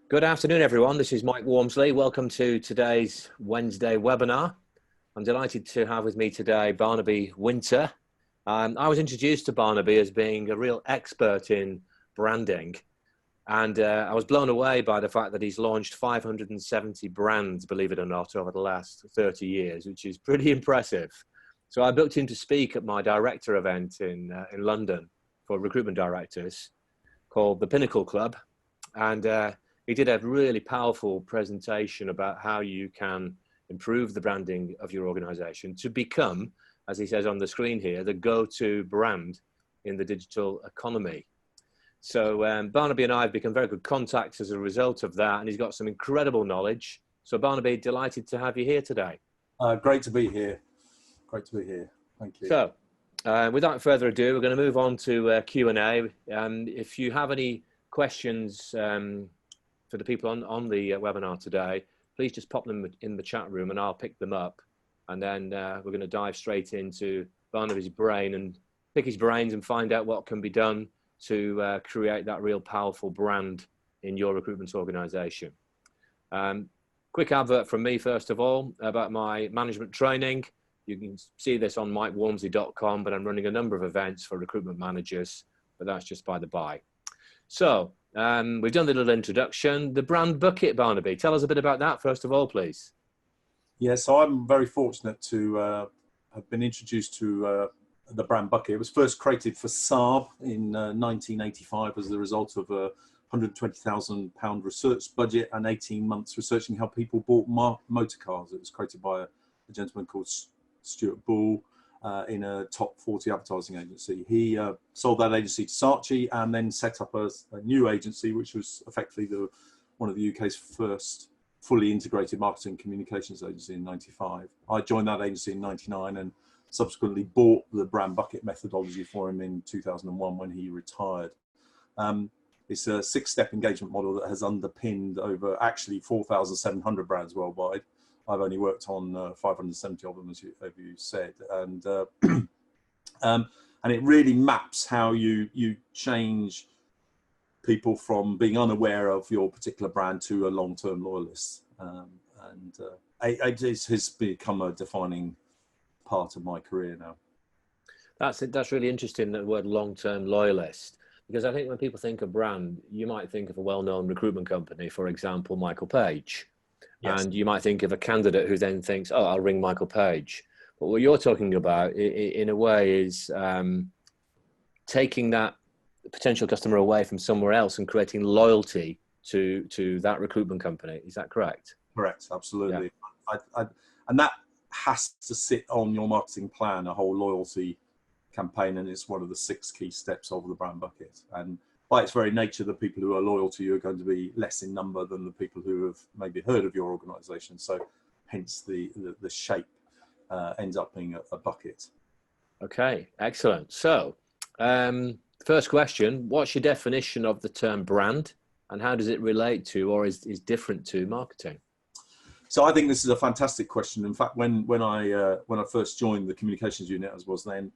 Good afternoon, everyone. This is Mike Walmsley. Welcome to today's Wednesday webinar. I'm delighted to have with me today Barnaby Wynter. I was introduced to Barnaby as being a real expert in branding, and I was blown away by the fact that he's launched 570 brands, believe it or not, over the last 30 years, which is pretty impressive. So I booked him to speak at my director event in London for recruitment directors called the Pinnacle Club, and he did a really powerful presentation about how you can improve the branding of your organization to become, as he says on the screen here, the go-to brand in the digital economy. So Barnaby and I have become very good contacts as a result of that, and he's got some incredible knowledge. So Barnaby, delighted to have you here today. Great to be here. Great to be here. Thank you. So without further ado, we're going to move on to Q&A. If you have any questions for the people on the webinar today, please just pop them in the chat room and I'll pick them up. And then we're going to dive straight into Barnaby's brain and pick his brains and find out what can be done to create that real powerful brand in your recruitment organization. Quick advert from me, first of all, about my management training. You can see this on mikewalmsley.com, but I'm running a number of events for recruitment managers, but that's just by the by. So we've done the little introduction. The brand bucket, Barnaby, tell us a bit about that first of all, please. Yeah, so I'm very fortunate to have been introduced to the brand bucket. It was first created for Saab in 1985 as the result of a £120,000 research budget and 18 months researching how people bought motor cars. It was created by a gentleman called Stuart Bull in a top 40 advertising agency. He sold that agency to Saatchi and then set up a new agency, which was effectively one of the UK's first fully integrated marketing communications agency in 95. I joined that agency in 99 and subsequently bought the brand bucket methodology for him in 2001 when he retired. It's a 6-step engagement model that has underpinned over actually 4,700 brands worldwide. I've only worked on 570 of them, as you said, and it really maps how you change people from being unaware of your particular brand to a long-term loyalist, it has become a defining part of my career now. That's really interesting, the word long-term loyalist, because I think when people think of brand, you might think of a well-known recruitment company, for example, Michael Page. Yes. And you might think of a candidate who then thinks, oh, I'll ring Michael Page. But what you're talking about, in a way, is taking that potential customer away from somewhere else and creating loyalty to that recruitment company. Is that correct? Correct, absolutely. Yeah. And that has to sit on your marketing plan, a whole loyalty campaign, and it's one of the 6 key steps of the brand bucket. And by its very nature, the people who are loyal to you are going to be less in number than the people who have maybe heard of your organization. So hence the shape ends up being a bucket. Okay, excellent. So first question, what's your definition of the term brand and how does it relate to or is different to marketing? So I think this is a fantastic question. In fact, when I first joined the communications unit, as was then,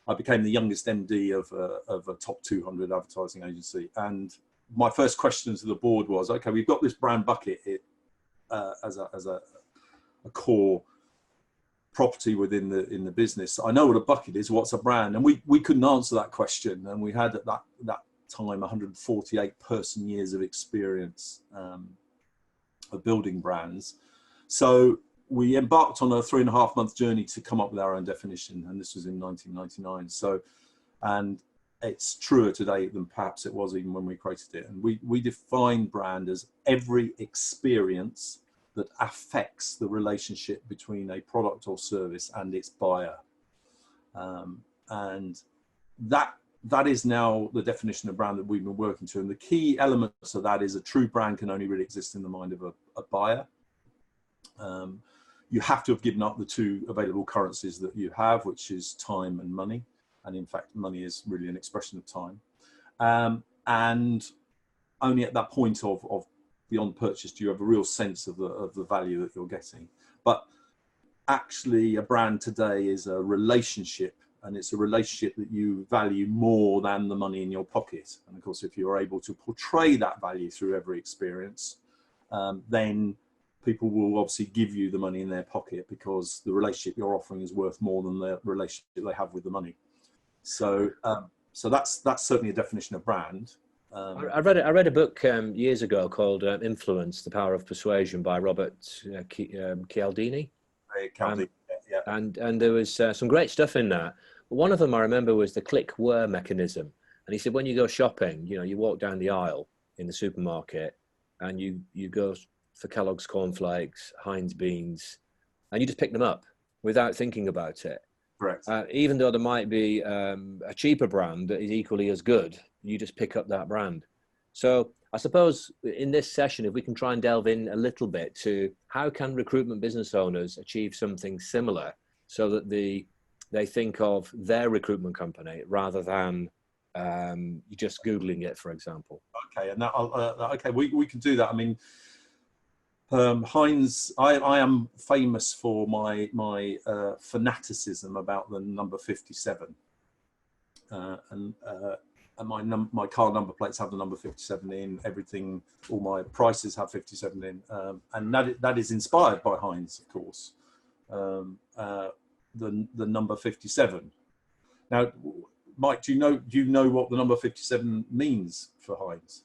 I became the youngest MD of a top 200 advertising agency. And my first question to the board was, okay, we've got this brand bucket as a core property within the business. I know what a bucket is, what's a brand? And we couldn't answer that question. And we had at that time 148 person years of experience of building brands. So we embarked on a 3.5-month journey to come up with our own definition, and this was in 1999. So, and it's truer today than perhaps it was even when we created it. And we define brand as every experience that affects the relationship between a product or service and its buyer. And that is now the definition of brand that we've been working to. And the key elements of that is a true brand can only really exist in the mind of a buyer. You have to have given up the 2 available currencies that you have, which is time and money. And in fact, money is really an expression of time. And only at that point of beyond purchase do you have a real sense of the value that you're getting. But actually, a brand today is a relationship and it's a relationship that you value more than the money in your pocket. And of course, if you're able to portray that value through every experience, then people will obviously give you the money in their pocket, because the relationship you're offering is worth more than the relationship they have with the money. So, so that's certainly a definition of brand. I read a book years ago called Influence: The Power of Persuasion by Robert Cialdini. Yeah. And there was some great stuff in that. One of them I remember was the click-where mechanism. And he said, when you go shopping, you know, you walk down the aisle in the supermarket and you go for Kellogg's cornflakes, Heinz beans, and you just pick them up without thinking about it. Correct. Even though there might be a cheaper brand that is equally as good, you just pick up that brand. So I suppose in this session, if we can try and delve in a little bit to how can recruitment business owners achieve something similar so that they think of their recruitment company rather than just Googling it, for example. Okay, and that, okay, we can do that. I mean, Heinz, I am famous for my fanaticism about the number 57, and my car number plates have the number 57 in, everything, all my prices have 57 in, and that is inspired by Heinz, of course, the number 57. Now, Mike, do you know what the number 57 means for Heinz?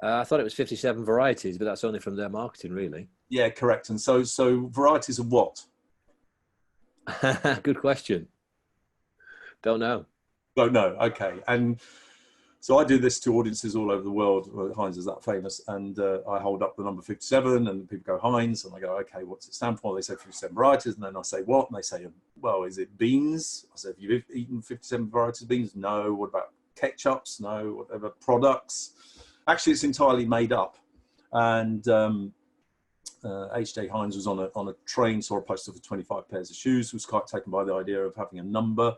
I thought it was 57 varieties, but that's only from their marketing, really. Yeah, correct. And so varieties of what? Good question. Don't know. Don't know. Okay. And so I do this to audiences all over the world. Well, Heinz is that famous, and I hold up the number 57, and people go Heinz, and I go, okay, what's it stand for? They say 57 varieties, and then I say what? And they say, well, is it beans? I say, have you eaten 57 varieties of beans? No. What about ketchups? No. Whatever products? Actually, it's entirely made up. And H.J. Heinz was on a train, saw a poster for 25 pairs of shoes, was quite taken by the idea of having a number.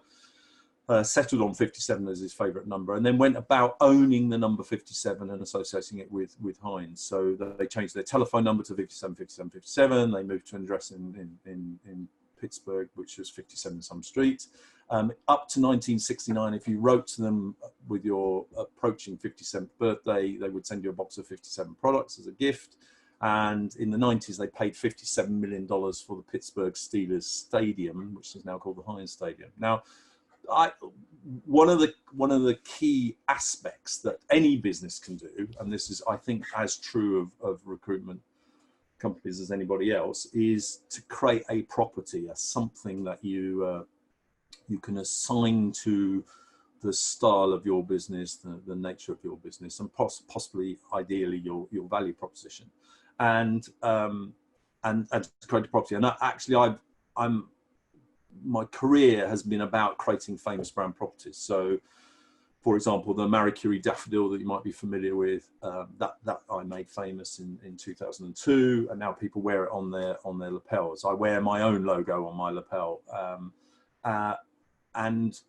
Settled on 57 as his favourite number, and then went about owning the number 57 and associating it with Heinz. So they changed their telephone number to 57, 57, 57. They moved to an address in Pittsburgh, which was 57 some street. Up to 1969, if you wrote to them with your approaching 57th birthday, they would send you a box of 57 products as a gift. And in the 90s, they paid $57 million for the Pittsburgh Steelers Stadium, which is now called the Heinz Stadium. Now, one of the key aspects that any business can do, and this is, I think, as true of recruitment companies as anybody else, is to create a property, something that you can assign to the style of your business, the nature of your business, and possibly, ideally, your value proposition, and to create a property. And my career has been about creating famous brand properties. So, for example, the Marie Curie daffodil that you might be familiar with, that I made famous in 2002, and now people wear it on their lapels. I wear my own logo on my lapel, and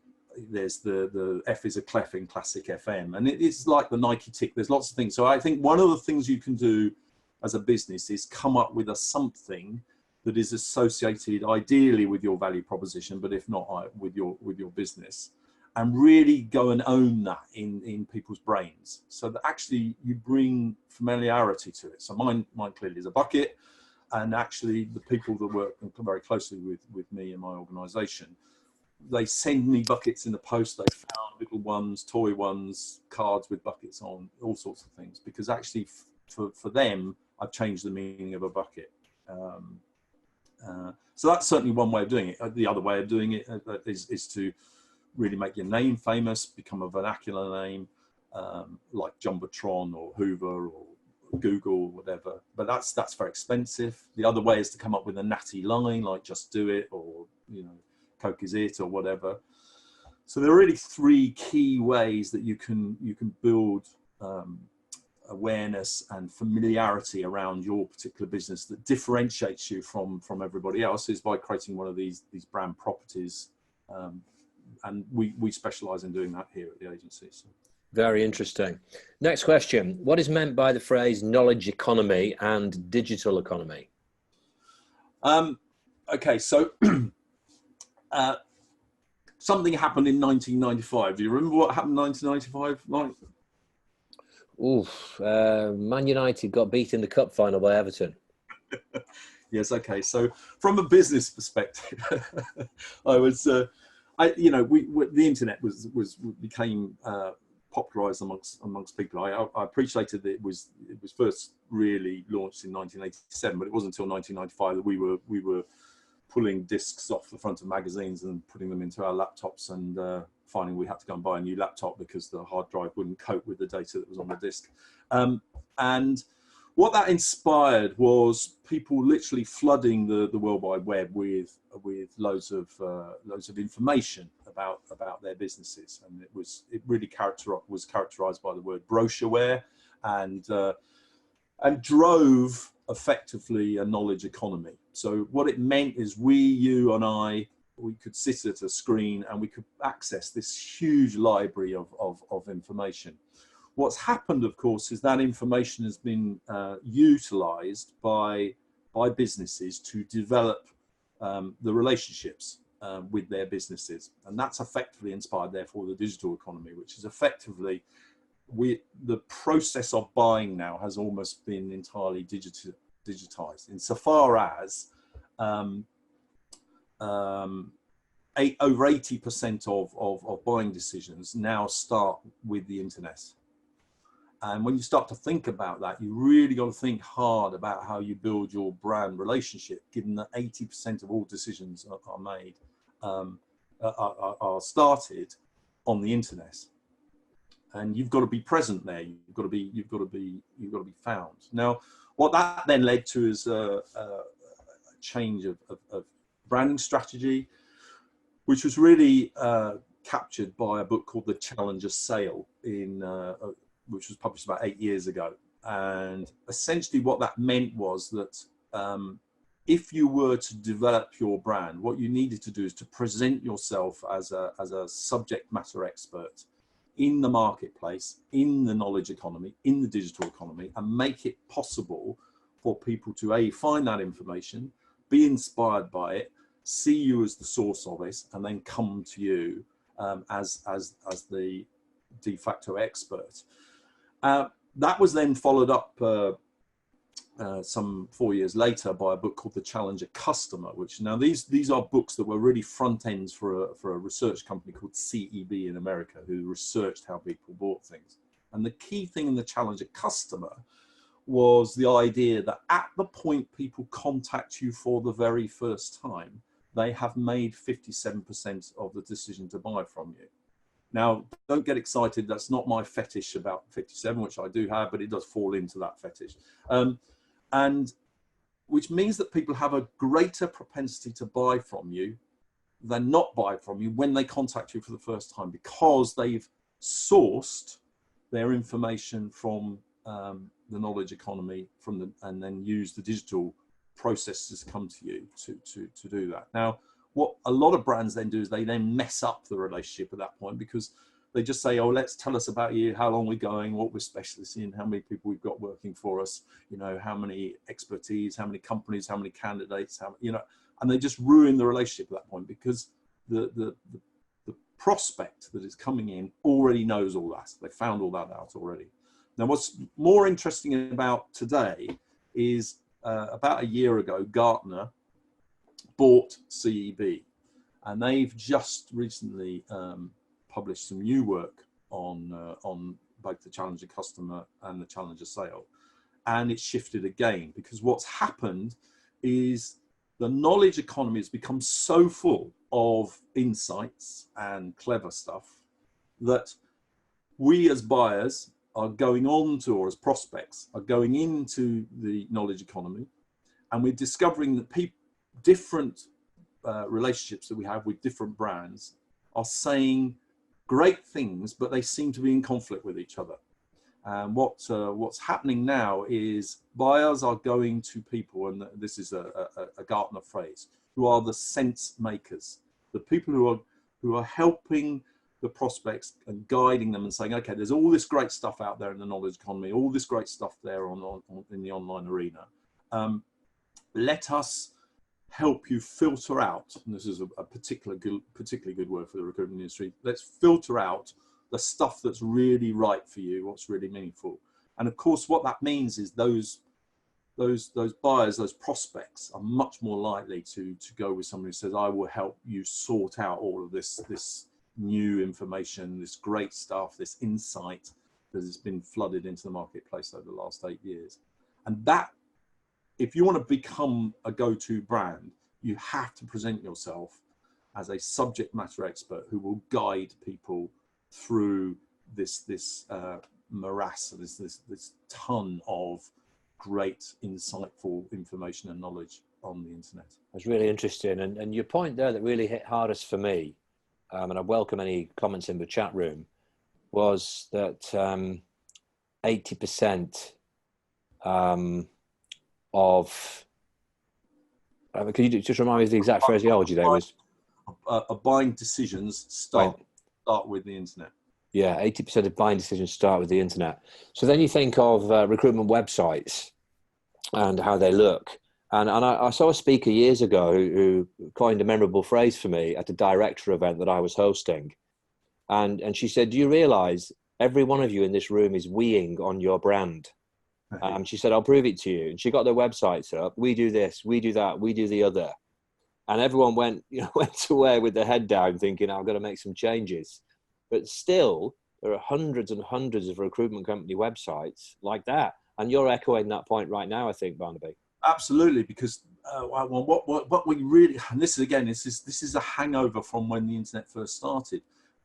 there's the F is a clef in Classic FM, and it's like the Nike tick. There's lots of things. So I think one of the things you can do as a business is come up with something that is associated ideally with your value proposition, but if not with your business, and really go and own that in people's brains, so that actually you bring familiarity to it. So mine clearly is a bucket, and actually the people that work very closely with me and my organisation, they send me buckets in the post. They found little ones, toy ones, cards with buckets on, all sorts of things, because actually for them, I've changed the meaning of a bucket. So that's certainly one way of doing it. The other way of doing it is to really make your name famous, become a vernacular name, like Jumbotron or Hoover or Google, whatever. But that's very expensive. The other way is to come up with a natty line, like Just Do It, or Coke is It, or whatever. So there are really three key ways that you can build awareness and familiarity around your particular business that differentiates you from everybody else, is by creating one of these brand properties, and we specialize in doing that here at the agency. So. Very interesting. Next question: what is meant by the phrase knowledge economy and digital economy? Okay, so something happened in 1995. Do you remember what happened in 1995, Mike? Oof, Man United got beat in the cup final by Everton. Yes, okay. So from a business perspective, the internet became popularized amongst people. I appreciated that it was first really launched in 1987, but it wasn't until 1995 that we were pulling discs off the front of magazines and putting them into our laptops, and finding we had to go and buy a new laptop because the hard drive wouldn't cope with the data that was on the disc. And what that inspired was people literally flooding the World Wide Web with loads of information about their businesses, and it really was characterized by the word brochureware, and drove effectively a knowledge economy. So what it meant is you and I, we could sit at a screen and we could access this huge library of information. What's happened, of course, is that information has been utilized by businesses to develop the relationships with their businesses. And that's effectively inspired, therefore, the digital economy, which is effectively, the process of buying now has almost been entirely digitized, insofar as over 80% of buying decisions now start with the internet. And when you start to think about that, you really got to think hard about how you build your brand relationship, given that 80% of all decisions are made, are started on the internet. And you've got to be present there. You've got to be found. Now, what that then led to is a change of branding strategy, which was really captured by a book called The Challenger Sale, which was published about 8 years ago. And essentially what that meant was that if you were to develop your brand, what you needed to do is to present yourself as a subject matter expert in the marketplace, in the knowledge economy, in the digital economy, and make it possible for people to find that information, be inspired by it, see you as the source of it, and then come to you as the de facto expert. That was then followed up some 4 years later by a book called The Challenger Customer, which now these are books that were really front ends for a research company called CEB in America, who researched how people bought things. And the key thing in The Challenger Customer was the idea that at the point people contact you for the very first time, they have made 57% of the decision to buy from you. Now, don't get excited. That's not my fetish about 57, which I do have, but it does fall into that fetish. And which means that people have a greater propensity to buy from you than not buy from you when they contact you for the first time, because they've sourced their information from the knowledge economy, and then use the digital processes to come to you to do that. Now, what a lot of brands then do is they then mess up the relationship at that point, because they just say, oh, tell us about you, how long we're going, what we're specialists in, how many people we've got working for us, how many expertise, how many companies, how many candidates, and they just ruin the relationship at that point, because the prospect that is coming in already knows all that. They found all that out already. Now, what's more interesting about today is about a year ago, Gartner bought CEB, and they've just recently published some new work on both the Challenger Customer and the Challenger Sale, and it's shifted again, because what's happened is the knowledge economy has become so full of insights and clever stuff that we as buyers are going on to, or as prospects are going into the knowledge economy, and we're discovering that different relationships that we have with different brands are saying great things, but they seem to be in conflict with each other. And what's happening now is buyers are going to people, and this is a Gartner phrase, who are the sense makers, the people who are helping the prospects and guiding them and saying, okay, there's all this great stuff out there in the knowledge economy, all this great stuff there in the online arena. Let us help you filter out, and this is a particularly good word for the recruitment industry, let's filter out the stuff that's really right for you, what's really meaningful. And of course, what that means is those buyers, those prospects are much more likely to go with somebody who says, I will help you sort out all of this new information, this great stuff, this insight that has been flooded into the marketplace over the last 8 years. And that, if you want to become a go-to brand, you have to present yourself as a subject matter expert who will guide people through this morass, this ton of great, insightful information and knowledge on the internet. That's really interesting. And your point there that really hit hardest for me, and I welcome any comments in the chat room, was that 80% of, can you just remind me of the exact phraseology there was? Buying decisions start with the internet. Yeah, 80% of buying decisions start with the internet. So then you think of recruitment websites and how they look. And I saw a speaker years ago who coined a memorable phrase for me at a director event that I was hosting. And she said, do you realize every one of you in this room is weeing on your brand? She said, I'll prove it to you. And she got their websites up. We do this, we do that, we do the other. And everyone went away with their head down thinking, I've got to make some changes. But still, there are hundreds and hundreds of recruitment company websites like that. And you're echoing that point right now, I think, Barnaby. Absolutely, because what we really, and this is again, this is a hangover from when the internet first started.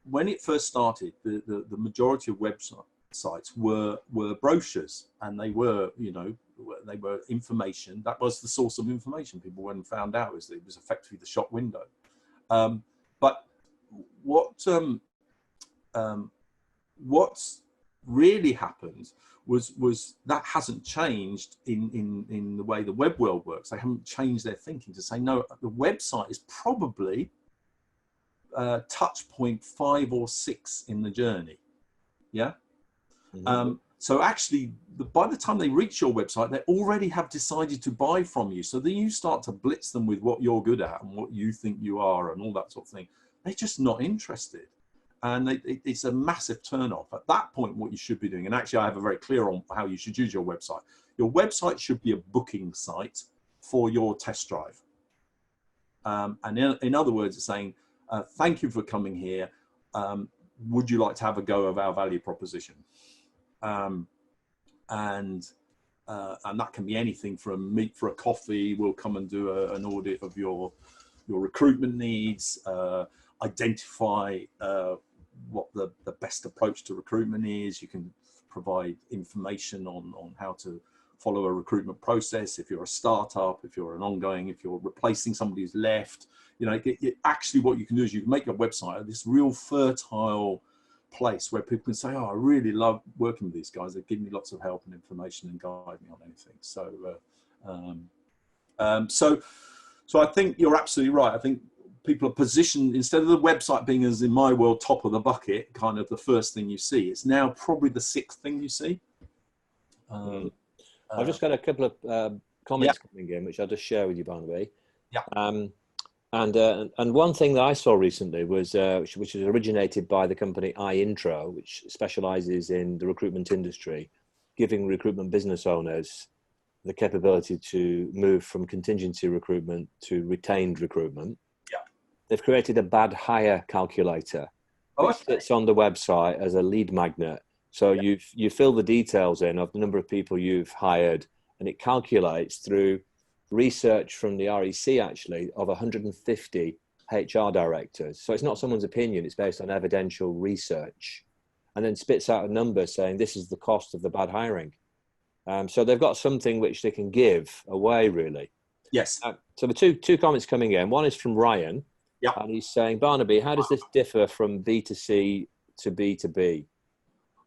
When it first started, the majority of websites were brochures, and they were information. That was the source of information. People went and found out it was effectively the shop window. But what's really happened was that hasn't changed in the way the web world works. They haven't changed their thinking to say, no, the website is probably touch point 5 or 6 in the journey. Yeah. Mm-hmm. So actually, by the time they reach your website, they already have decided to buy from you. So then you start to blitz them with what you're good at and what you think you are and all that sort of thing. They're just not interested. And it's a massive turn-off. At that point, what you should be doing, and actually I have a very clear on how you should use your website. Your website should be a booking site for your test drive. And in other words, it's saying, thank you for coming here. Would you like to have a go of our value proposition? And that can be anything from meet for a coffee. We'll come and do an audit of your recruitment needs, identify what the best approach to recruitment is. You can provide information on how to follow a recruitment process. If you're a startup, if you're if you're replacing somebody who's left, actually what you can do is you can make your website this real fertile place where people can say, oh, I really love working with these guys. They give me lots of help and information and guide me on anything. So I think you're absolutely right. I think people are positioned, instead of the website being, as in my world, top of the bucket, kind of the first thing you see, it's now probably the 6th thing you see. I've just got a couple of comments coming in, which I'll just share with you, Barnaby. Yeah. And one thing that I saw recently was, which is originated by the company iIntro, which specializes in the recruitment industry, giving recruitment business owners the capability to move from contingency recruitment to retained recruitment. Yeah. They've created a bad hire calculator, which sits on the website as a lead magnet. So you fill the details in of the number of people you've hired, and it calculates through research from the REC, actually, of 150 HR directors. So it's not someone's opinion, it's based on evidential research, and then spits out a number saying this is the cost of the bad hiring. So they've got something which they can give away, really. Yes. So the two comments coming in, one is from Ryan, and he's saying, Barnaby, how does this differ from B2C to B2B?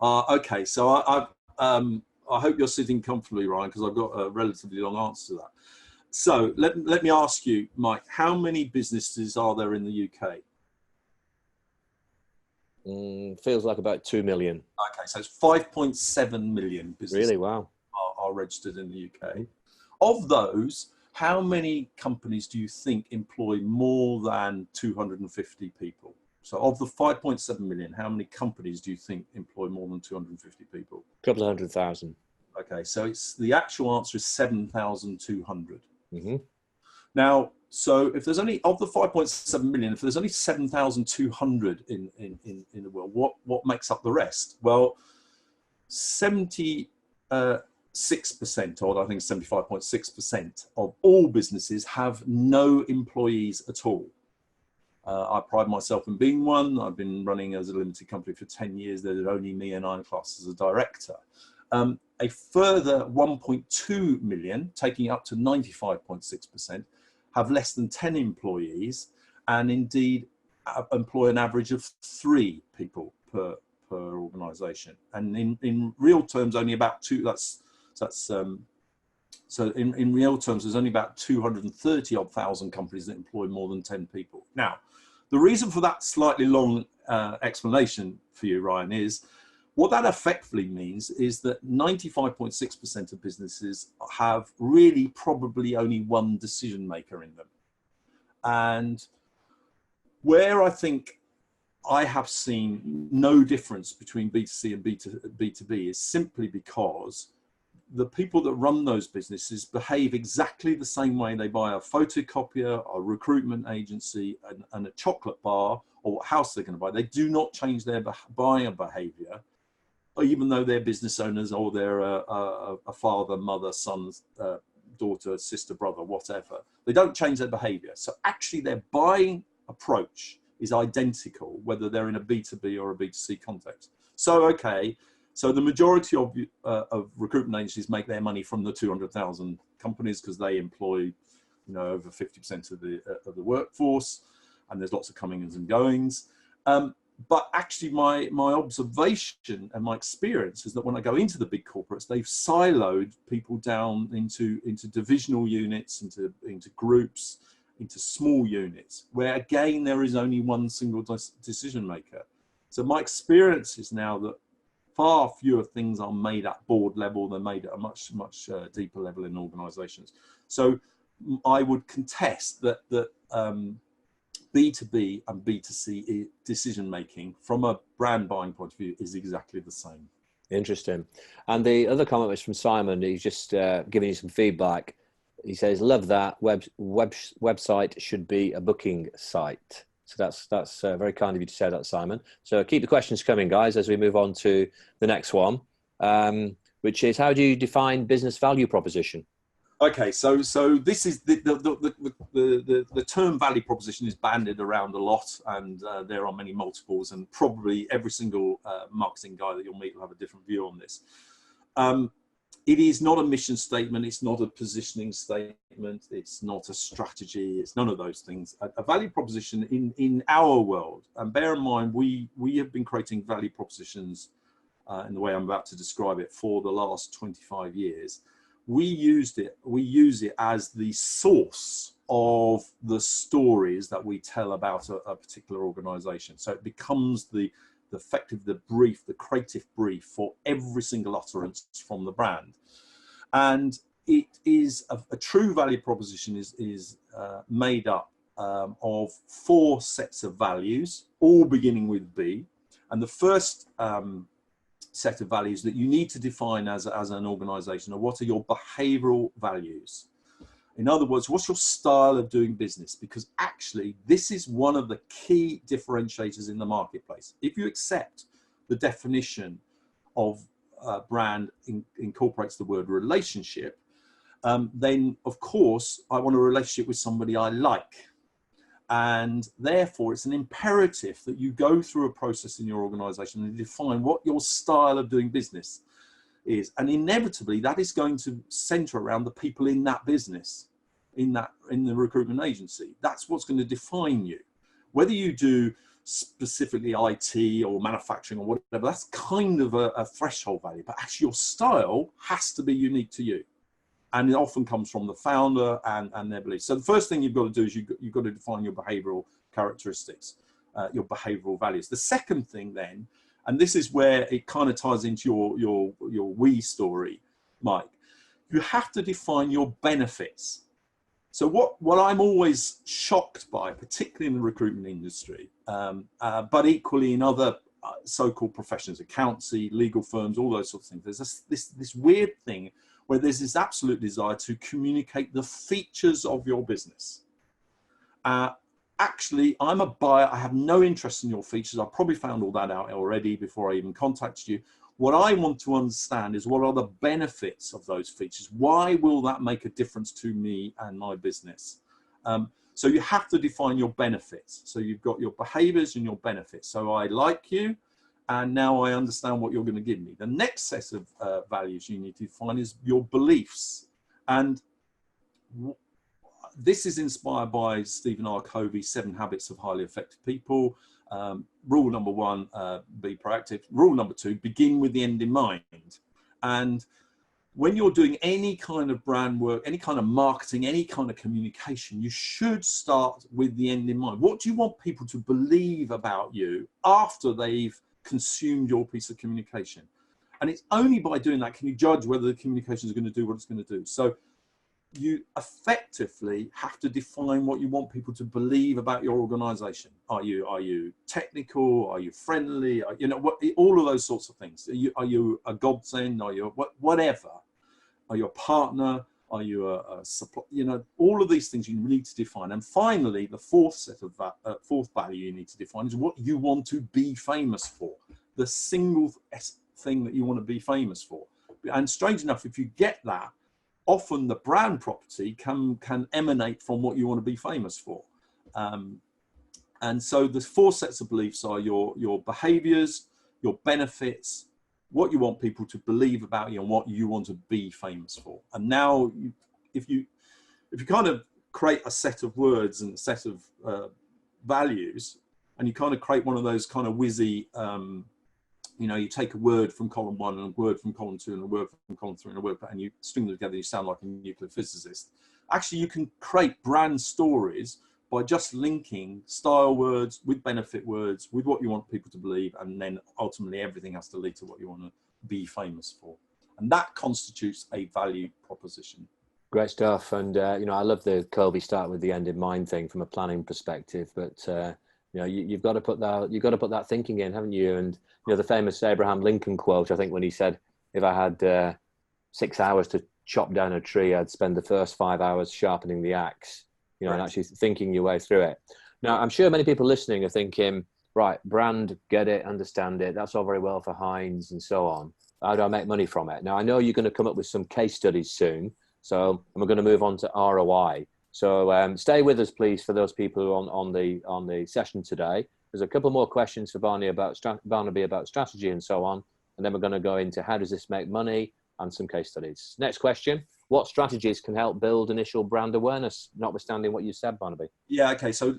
Okay, so I hope you're sitting comfortably, Ryan, because I've got a relatively long answer to that. So let me ask you, Mike, how many businesses are there in the UK? Feels like about 2 million. Okay, so it's 5.7 million businesses. Really? Wow. Are registered in the UK. Of those, how many companies do you think employ more than 250 people? So of the 5.7 million, how many companies do you think employ more than 250 people? A couple of 100,000. Okay, so the actual answer is 7,200. Mm-hmm. Now, so if there's only, of the 5.7 million, if there's only 7,200 in the world, what makes up the rest? Well, 76%, or I think 75.6% of all businesses have no employees at all. I pride myself in being one. I've been running as a limited company for 10 years. There's only me and I'm classed as a director. A further 1.2 million, taking it up to 95.6%, have less than 10 employees, and indeed employ an average of 3 people per organisation. And in real terms, only about 2. So in real terms, there's only about 230,000 companies that employ more than 10 people. Now, the reason for that slightly long explanation for you, Ryan, is what that effectively means is that 95.6% of businesses have really probably only one decision maker in them. And where I think I have seen no difference between B2C and B2B is simply because the people that run those businesses behave exactly the same way they buy a photocopier, a recruitment agency, and a chocolate bar, or what house they're going to buy. They do not change their buying behavior, even though they're business owners, or they're a father, mother, son, daughter, sister, brother, whatever. They don't change their behavior. So actually their buying approach is identical, whether they're in a B2B or a B2C context. So, okay, so the majority of recruitment agencies make their money from the 200,000 companies because they employ, over 50% of the workforce, and there's lots of comings and goings. But actually, my observation and my experience is that when I go into the big corporates, they've siloed people down into divisional units, into groups, into small units, where again there is only one single decision maker. So my experience is now that far fewer things are made at board level. They're made at a much deeper level in organisations. So I would contest that B2B and B2C decision making from a brand buying point of view is exactly the same. Interesting. And the other comment was from Simon. He's just giving you some feedback. He says, "Love that. Website should be a booking site." So that's very kind of you to say that, Simon. So keep the questions coming, guys, as we move on to the next one, which is, how do you define business value proposition? Okay, so this is the term value proposition is bandied around a lot, and there are many multiples, and probably every single marketing guy that you'll meet will have a different view on this. It is not a mission statement. It's not a positioning statement. It's not a strategy. It's none of those things. A value proposition in our world, and bear in mind, we have been creating value propositions in the way I'm about to describe it for the last 25 years. We use it as the source of the stories that we tell about a particular organization. So it becomes the brief, the creative brief for every single utterance from the brand. And it is a true value proposition is made up of 4 sets of values, all beginning with B. And the first set of values that you need to define as an organization are, what are your behavioral values? In other words, what's your style of doing business? Because actually, this is one of the key differentiators in the marketplace. If you accept the definition of brand incorporates the word relationship, then of course, I want a relationship with somebody I like. And therefore, it's an imperative that you go through a process in your organization and define what your style of doing business is. And inevitably, that is going to center around the people in that business, in the recruitment agency. That's what's going to define you. Whether you do specifically IT or manufacturing or whatever, that's kind of a threshold value. But actually, your style has to be unique to you. And it often comes from the founder and their beliefs. So the first thing you've got to do is you've got to define your behavioral characteristics, your behavioral values. The second thing then, and this is where it kind of ties into your we story, Mike, you have to define your benefits. So what I'm always shocked by, particularly in the recruitment industry, but equally in other so-called professions, accountancy, legal firms, all those sorts of things, there's this weird thing where there's this absolute desire to communicate the features of your business. Actually, I'm a buyer. I have no interest in your features. I probably found all that out already before I even contacted you. What I want to understand is what are the benefits of those features? Why will that make a difference to me and my business? So you have to define your benefits. So you've got your behaviors and your benefits. So I like you, and now I understand what you're going to give me. The next set of values you need to define is your beliefs. And this is inspired by Stephen R. Covey's 7 Habits of Highly Effective People. Rule number 1, be proactive. Rule number 2, begin with the end in mind. And when you're doing any kind of brand work, any kind of marketing, any kind of communication, you should start with the end in mind. What do you want people to believe about you after they've consumed your piece of communication? And it's only by doing that can you judge whether the communication is going to do what it's going to do. So you effectively have to define what you want people to believe about your organization. Are you technical? Are you friendly? All of those sorts of things. Are you a godsend? Are you whatever? Are you a partner? Are you a supply? All of these things you need to define. And finally, the fourth value you need to define is what you want to be famous for. The single thing that you want to be famous for. And strange enough, if you get that, often the brand property can emanate from what you want to be famous for. And so the 4 sets of beliefs are your behaviors, your benefits, what you want people to believe about you, and what you want to be famous for. And now if you kind of create a set of words and a set of values, and you kind of create one of those kind of whizzy, you take a word from column 1 and a word from column 2 and a word from column 3 and a word, and you string them together, you sound like a nuclear physicist. Actually, you can create brand stories by just linking style words with benefit words, with what you want people to believe, and then ultimately everything has to lead to what you want to be famous for. And that constitutes a value proposition. Great stuff. And, I love the Colby start with the end in mind thing from a planning perspective, but, you've got to put that thinking in, haven't you? And, the famous Abraham Lincoln quote, I think, when he said, if I had 6 hours to chop down a tree, I'd spend the first 5 hours sharpening the axe, right, and actually thinking your way through it. Now, I'm sure many people listening are thinking, right, brand, get it, understand it. That's all very well for Heinz and so on. How do I make money from it? Now, I know you're going to come up with some case studies soon. So we're going to move on to ROI. So stay with us, please, for those people on the session today. There's a couple more questions for Barnaby about strategy and so on. And then we're going to go into how does this make money and some case studies. Next question. What strategies can help build initial brand awareness, notwithstanding what you said, Barnaby? Yeah, okay. So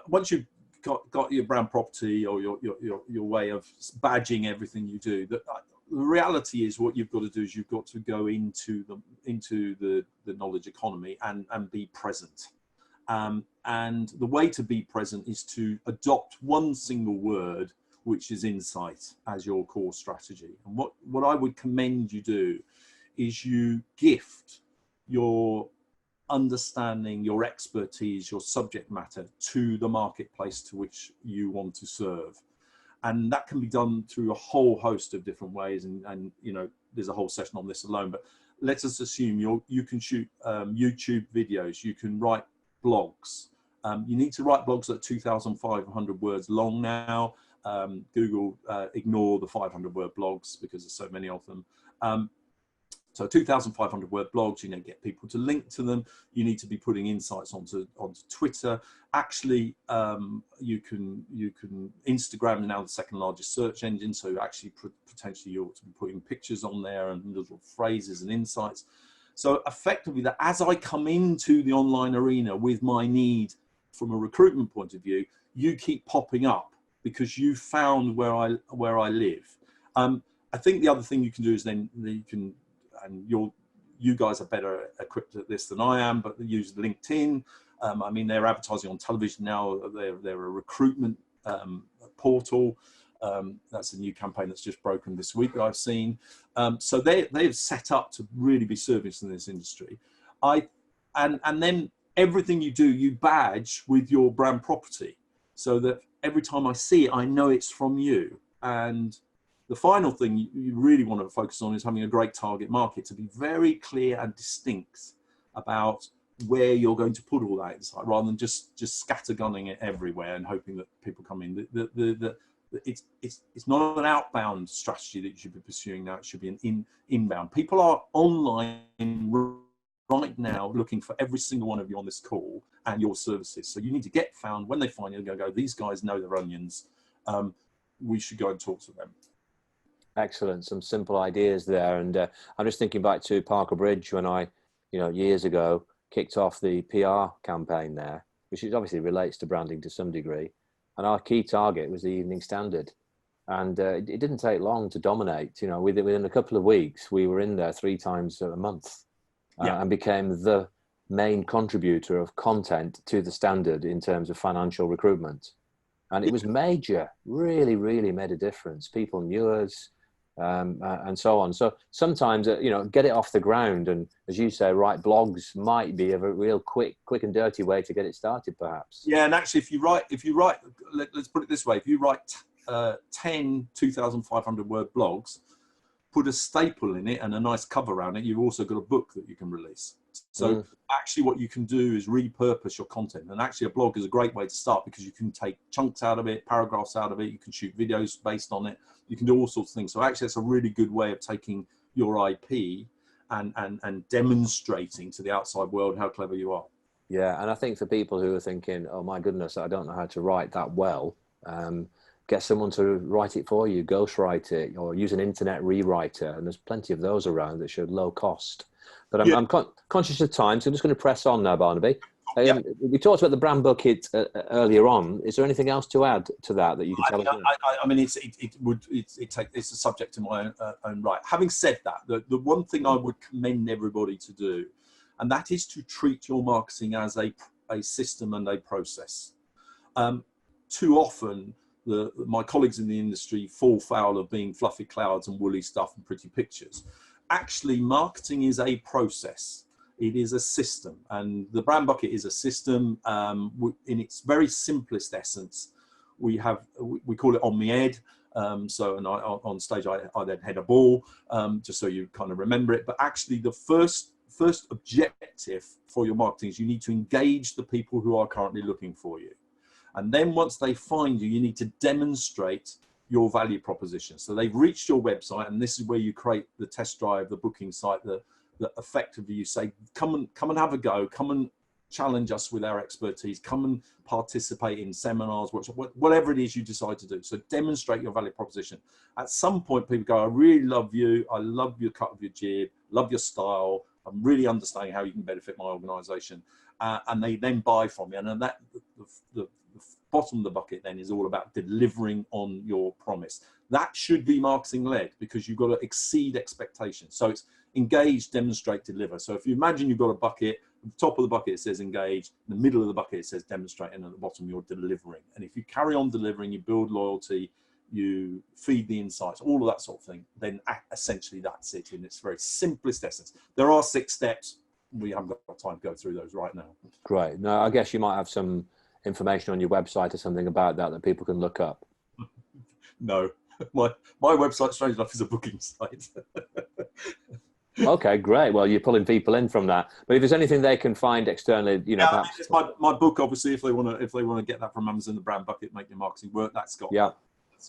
once you've got your brand property or your way of badging everything you do, the reality is what you've got to do is you've got to go into the knowledge economy and be present. And the way to be present is to adopt one single word, which is insight, as your core strategy. And what I would commend you do is you gift your understanding, your expertise, your subject matter to the marketplace to which you want to serve. And that can be done through a whole host of different ways. And there's a whole session on this alone, but let's just assume you can shoot YouTube videos, you can write blogs. You need to write blogs that are 2,500 words long now. Google, ignore the 500 word blogs because there's so many of them. So 2,500 word blogs, you need to get people to link to them. You need to be putting insights onto Twitter. Actually, you can Instagram is now the second largest search engine. So actually potentially you ought to be putting pictures on there and little phrases and insights. So effectively that as I come into the online arena with my need from a recruitment point of view, you keep popping up because you found where I live. I think the other thing you can do is then you can, and you guys are better equipped at this than I am, but they use LinkedIn. I mean, they're advertising on television now. They're a recruitment portal. That's a new campaign that's just broken this week that I've seen. So they've set up to really be servicing this industry. and then everything you do, you badge with your brand property, so that every time I see it, I know it's from you. And the final thing you really want to focus on is having a great target market, to be very clear and distinct about where you're going to put all that inside, rather than just scattergunning it everywhere and hoping that people come in. It's not an outbound strategy that you should be pursuing now. It should be an inbound. People are online right now looking for every single one of you on this call and your services. So you need to get found. When they find you, go, these guys know their onions. We should go and talk to them. Excellent. Some simple ideas there. And I'm just thinking back to Parker Bridge when I, years ago, kicked off the PR campaign there, which obviously relates to branding to some degree. And our key target was the Evening Standard. And it didn't take long to dominate. Within a couple of weeks, we were in there 3 times a month and became the main contributor of content to the Standard in terms of financial recruitment. And it was major, really, really made a difference. People knew us and so on. So sometimes, get it off the ground. And as you say, write blogs might be a real quick and dirty way to get it started, perhaps. Yeah, and actually, if you write, let's put it this way, if you write 10 2,500 word blogs, put a staple in it and a nice cover around it, you've also got a book that you can release. So actually what you can do is repurpose your content. And actually a blog is a great way to start, because you can take chunks out of it, paragraphs out of it, you can shoot videos based on it, you can do all sorts of things. So actually it's a really good way of taking your IP and demonstrating to the outside world how clever you are. Yeah, and I think for people who are thinking, oh my goodness, I don't know how to write that well, get someone to write it for you, ghostwrite it, or use an internet rewriter. And there's plenty of those around that show low cost. But I'm conscious of time, so I'm just going to press on now, Barnaby. We talked about the brand bucket earlier on. Is there anything else to add to that you can tell us? I mean, it's a subject in my own right. Having said that, the one thing I would commend everybody to do, and that is to treat your marketing as a system and a process. Too often, my colleagues in the industry fall foul of being fluffy clouds and woolly stuff and pretty pictures. Actually, marketing is a process. It is a system, and the brand bucket is a system. In its very simplest essence, we call it on the head. On stage, I then head a ball, just so you kind of remember it. But actually, the first objective for your marketing is you need to engage the people who are currently looking for you. And then once they find you, you need to demonstrate your value proposition. So they've reached your website, and this is where you create the test drive, the booking site, that effectively you say, come and have a go, come and challenge us with our expertise, come and participate in seminars, whatever it is you decide to do. So demonstrate your value proposition. At some point, people go, I really love you. I love your cut of your jib, love your style. I'm really understanding how you can benefit my organization. And they then buy from you. And then the bottom of the bucket then is all about delivering on your promise. That should be marketing led, because you've got to exceed expectations. So it's engage, demonstrate, deliver. So if you imagine you've got a bucket, at the top of the bucket it says engage, in the middle of the bucket it says demonstrate, and at the bottom you're delivering. And if you carry on delivering, you build loyalty, you feed the insights, all of that sort of thing, then essentially that's it in its very simplest essence. There are 6 steps. We haven't got time to go through those right now. Great. No, I guess you might have some information on your website or something about that people can look up. No, my website, strange enough, is a booking site. Okay, great. Well, you're pulling people in from that. But if there's anything they can find externally, perhaps. It's my book, obviously, if they want to get that from Amazon, the brand bucket, make your marketing work. That's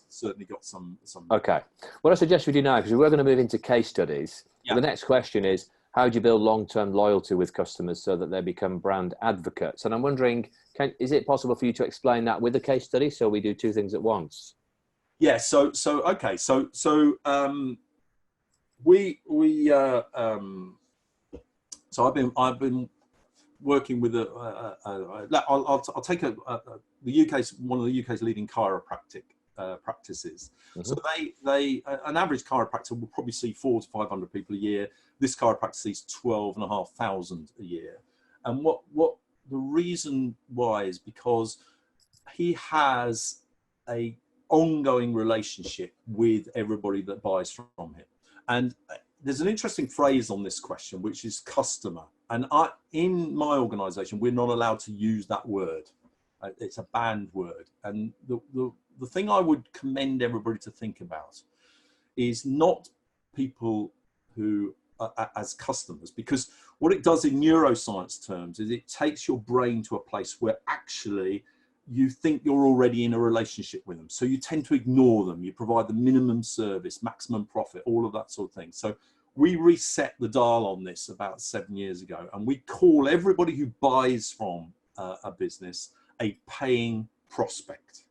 certainly got some. Okay. What I suggest we do now, because we're going to move into case studies. Yeah. The next question is, how do you build long-term loyalty with customers so that they become brand advocates? And I'm wondering, is it possible for you to explain that with a case study, so we do 2 things at once? Yeah. So I've been working with I'll take the UK's one of the UK's leading chiropractic practices. Mm-hmm. So they an average chiropractor will probably see 400 to 500 people a year. This chiropractor sees 12,500 a year. And what the reason why is because he has a ongoing relationship with everybody that buys from him. And there's an interesting phrase on this question, which is customer. And in my organisation, we're not allowed to use that word. It's a banned word. And the thing I would commend everybody to think about is not people who as customers, because what it does in neuroscience terms is it takes your brain to a place where actually you think you're already in a relationship with them. So you tend to ignore them. You provide the minimum service, maximum profit, all of that sort of thing. So we reset the dial on this about 7 years ago, and we call everybody who buys from a business a paying prospect.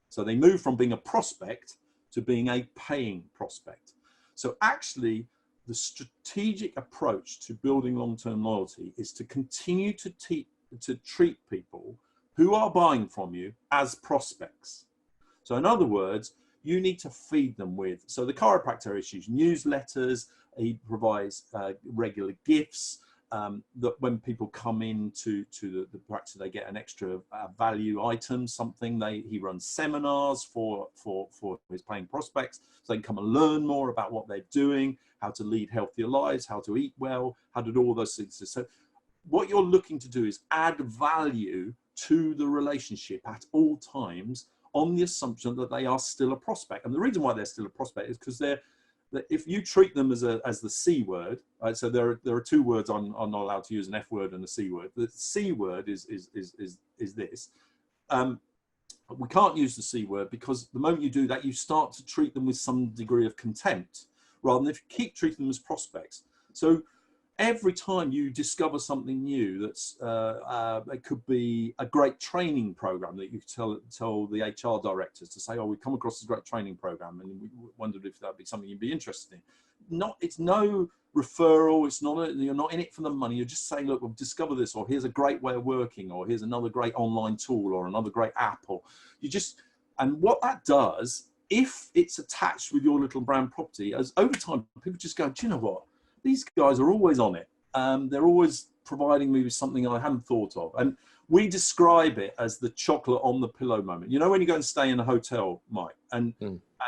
So they move from being a prospect to being a paying prospect. So actually, the strategic approach to building long-term loyalty is to continue to treat people who are buying from you as prospects. So in other words, you need to feed them with, so the chiropractor issues newsletters, he provides regular gifts, that when people come into the practice, they get an extra value item, something. He runs seminars for his paying prospects, so they can come and learn more about what they're doing, how to lead healthier lives, how to eat well, how to do all those things. So what you're looking to do is add value to the relationship at all times, on the assumption that they are still a prospect. And the reason why they're still a prospect is because if you treat them as the C word, right, so there are two words I'm not allowed to use, an F word and a C word. The C word is this. We can't use the C word because the moment you do that, you start to treat them with some degree of contempt, rather than if you keep treating them as prospects. So every time you discover something new, it could be a great training program that you tell the HR directors to say, oh, we've come across this great training program and we wondered if that'd be something you'd be interested in. It's no referral. It's not, you're not in it for the money. You're just saying, look, we've discovered this, or here's a great way of working, or here's another great online tool, or another great app, or and what that does, if it's attached with your little brand property, as over time, people just go, do you know what? These guys are always on it. They're always providing me with something I hadn't thought of. And we describe it as the chocolate on the pillow moment. You know, when you go and stay in a hotel, Mike, and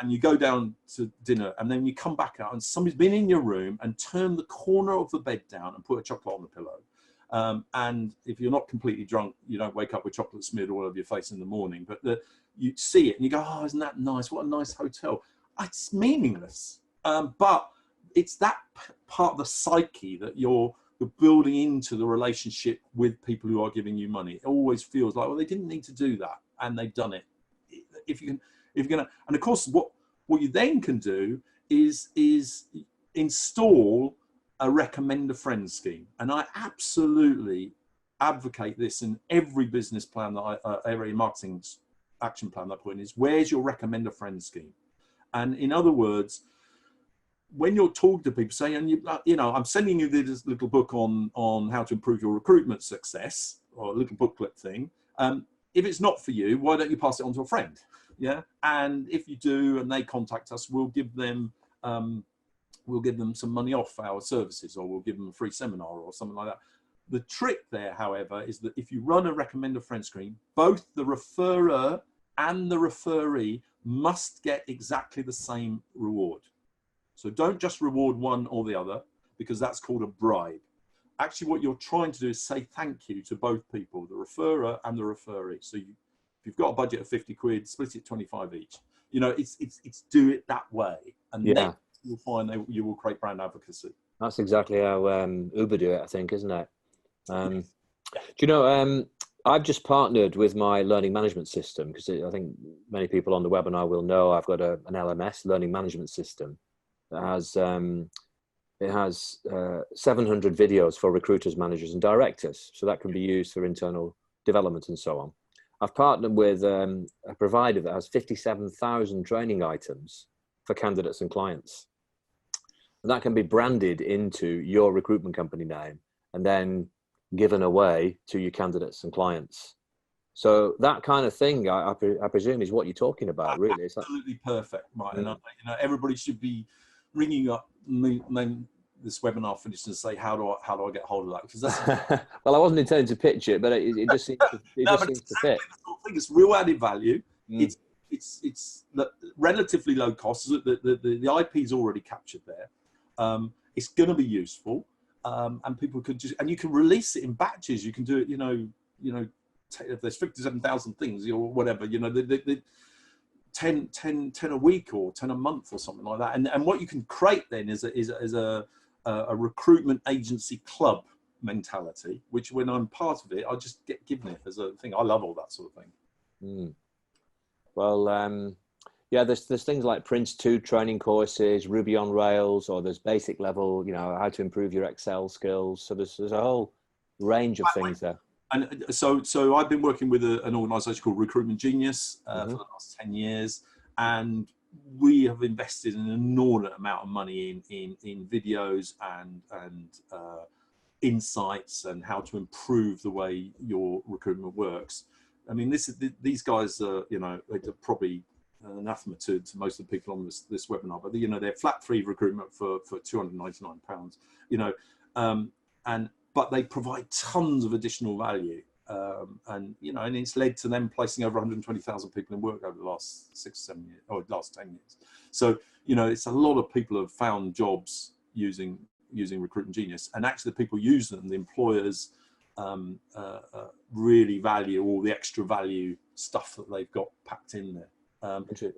you go down to dinner and then you come back out and somebody's been in your room and turned the corner of the bed down and put a chocolate on the pillow. And if you're not completely drunk, you don't wake up with chocolate smeared all over your face in the morning. But you see it and you go, oh, isn't that nice? What a nice hotel. It's meaningless. But it's that part of the psyche that you're building into the relationship with people who are giving you money. It always feels like, well, they didn't need to do that, and they've done it. If you're gonna, and of course, what you then can do is install a recommend a friend scheme, and I absolutely advocate this in every business plan that every marketing action plan that I put in is, where's your recommend a friend scheme? And in other words, when you're talking to people, saying, you know, I'm sending you this little book on how to improve your recruitment success, or a little booklet thing. If it's not for you, why don't you pass it on to a friend? Yeah, and if you do, and they contact us, we'll give them some money off our services, or we'll give them a free seminar or something like that. The trick there, however, is that if you run a recommend a friend scheme, both the referrer and the referee must get exactly the same reward. So don't just reward one or the other, because that's called a bribe. Actually, what you're trying to do is say thank you to both people, the referrer and the referee. So if you've got a budget of 50 quid, split it 25 each. You know, it's do it that way, and then you'll find you will create brand advocacy. That's exactly how Uber do it, I think, isn't it? Do you know, I've just partnered with my learning management system, because I think many people on the webinar will know I've got an LMS, learning management system, that has it has 700 videos for recruiters, managers, and directors. So that can be used for internal development and so on. I've partnered with a provider that has 57,000 training items for candidates and clients. And that can be branded into your recruitment company name and then given away to your candidates and clients. So that kind of thing, I presume, is what you're talking about, really. It's absolutely perfect, Mike. And you know, everybody should be ringing up this webinar finished and say, how do I get hold of that? Because that's well, I wasn't intending to pitch it, but it just seems to, seems to fit. It's real added value. It's relatively low cost. The IP is already captured there. It's going to be useful. and people could just, and you can release it in batches. You can do it, if there's 57,000 things or whatever, the 10 a week or 10 a month or something like that. And what you can create then is a recruitment agency club mentality, which when I'm part of it, I just get given it as a thing. I love all that sort of thing. Mm. Well, yeah, there's things like Prince 2 training courses, Ruby on Rails, or there's basic level, how to improve your Excel skills. So there's a whole range of things there. And so I've been working with an organisation called Recruitment Genius for the last 10 years, and we have invested an inordinate amount of money in videos and insights and how to improve the way your recruitment works. I mean, these guys are, they're probably anathema to most of the people on this webinar, but they're flat fee recruitment for £299, but they provide tons of additional value, and it's led to them placing over 120,000 people in work over the last 6 or 7 years, or last 10 years. So it's a lot of people have found jobs using Recruitment Genius, and actually the people use them, the employers really value all the extra value stuff that they've got packed in there.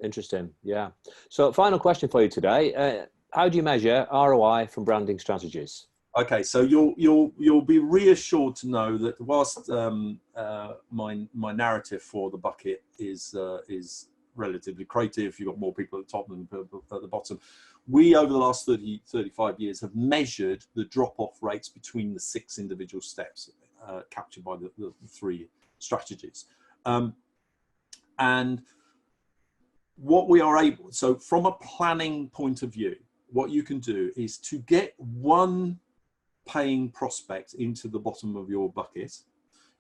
Interesting. Yeah. So final question for you today. How do you measure ROI from branding strategies? Okay, so you'll be reassured to know that whilst my narrative for the bucket is relatively creative, you've got more people at the top than at the bottom. We, over the last 35 years, have measured the drop-off rates between the 6 individual steps captured by the 3 strategies. And what we are able, so from a planning point of view, what you can do is to get one paying prospect into the bottom of your bucket,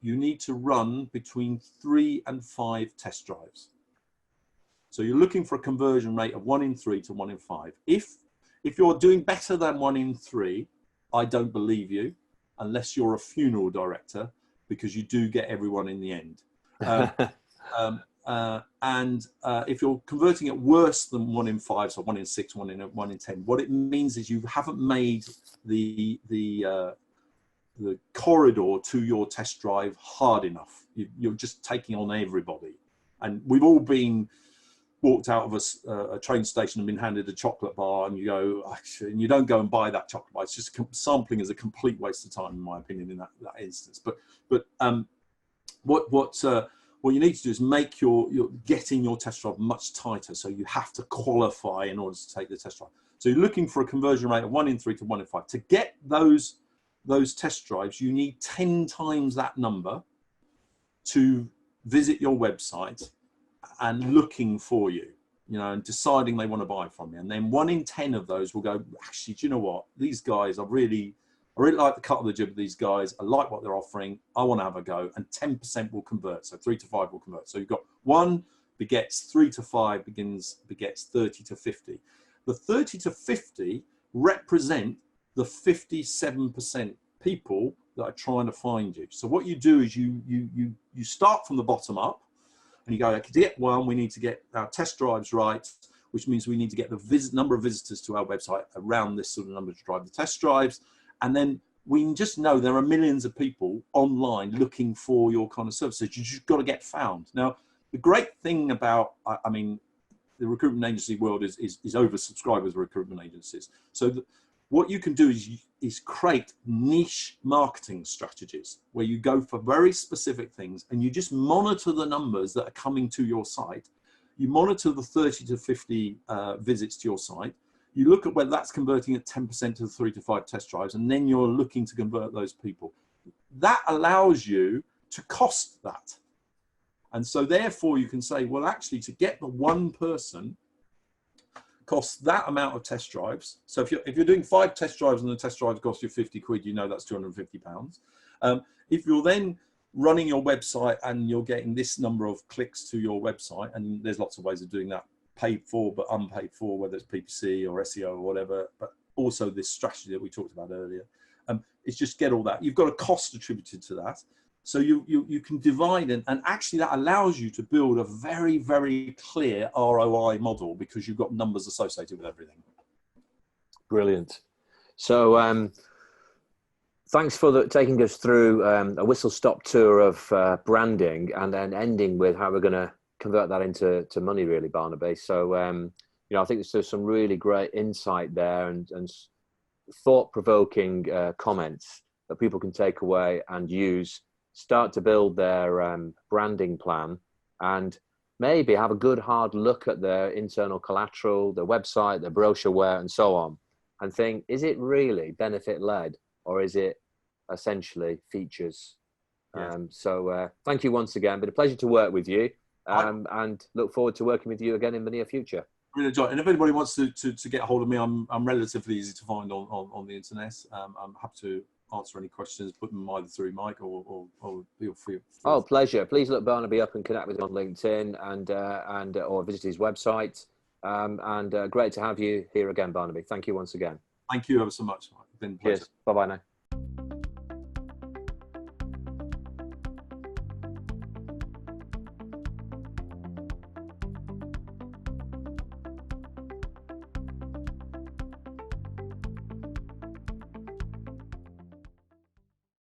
you need to run between 3 and 5 test drives. So you're looking for a conversion rate of 1 in 3 to 1 in 5. If you're doing better than 1 in 3, I don't believe you, unless you're a funeral director, because you do get everyone in the end. And if you're converting it worse than 1 in 5, so 1 in 6, 1 in 10, what it means is you haven't made the corridor to your test drive hard enough. You're just taking on everybody. And we've all been walked out of a train station and been handed a chocolate bar, and you go, and you don't go and buy that chocolate bar. It's just sampling is a complete waste of time, in my opinion, in that instance. But what you need to do is make your getting your test drive much tighter. So you have to qualify in order to take the test drive. So you're looking for a conversion rate of 1 in 3 to 1 in 5. To get those test drives, you need 10 times that number to visit your website and looking for you, and deciding they want to buy from you. And then 1 in 10 of those will go, actually, do you know what? These guys, I really like the cut of the jib of these guys. I like what they're offering. I want to have a go. And 10% will convert. So 3 to 5 will convert. So you've got 1 begets 3 to 5 begets 30 to 50. The 30 to 50 represent the 57% people that are trying to find you. So what you do is you start from the bottom up, and you go, to get 1, we need to get our test drives right, which means we need to get the number of visitors to our website around this sort of number to drive the test drives. And then we just know there are millions of people online looking for your kind of services. You just got to get found. Now, the great thing about, I mean, the recruitment agency world is oversubscribed with recruitment agencies. So what you can do is create niche marketing strategies where you go for very specific things, and you just monitor the numbers that are coming to your site. You monitor the 30 to 50 visits to your site. You look at whether that's converting at 10% to the 3 to 5 test drives, and then you're looking to convert those people. That allows you to cost that. And so therefore you can say, well, actually, to get the one person costs that amount of test drives. So if you're doing 5 test drives and the test drives cost you 50 quid, that's £250. If you're then running your website and you're getting this number of clicks to your website, and there's lots of ways of doing that, paid for but unpaid for, whether it's PPC or SEO or whatever, but also this strategy that we talked about earlier, it's just get all that. You've got a cost attributed to that. So you can divide, and actually that allows you to build a very, very clear ROI model because you've got numbers associated with everything. Brilliant. So thanks for taking us through a whistle-stop tour of branding, and then ending with how we're going to convert that into money, really, Barnaby. So, you know, I think there's some really great insight there, and thought-provoking comments that people can take away and use, start to build their branding plan, and maybe have a good hard look at their internal collateral, their website, their brochureware, and so on, and think, is it really benefit-led, or is it essentially features? Yeah. So thank you once again. Been a pleasure to work with you, and look forward to working with you again in the near future. Really enjoy it. And if anybody wants to get a hold of me, I'm relatively easy to find on the internet. I'm happy to answer any questions, put them either through Mike or feel free. Oh, pleasure. Please look Barnaby up and connect with him on LinkedIn, and or visit his website. And great to have you here again, Barnaby. Thank you once again. Thank you ever so much, Mike. It's been a pleasure. Cheers. Bye-bye now.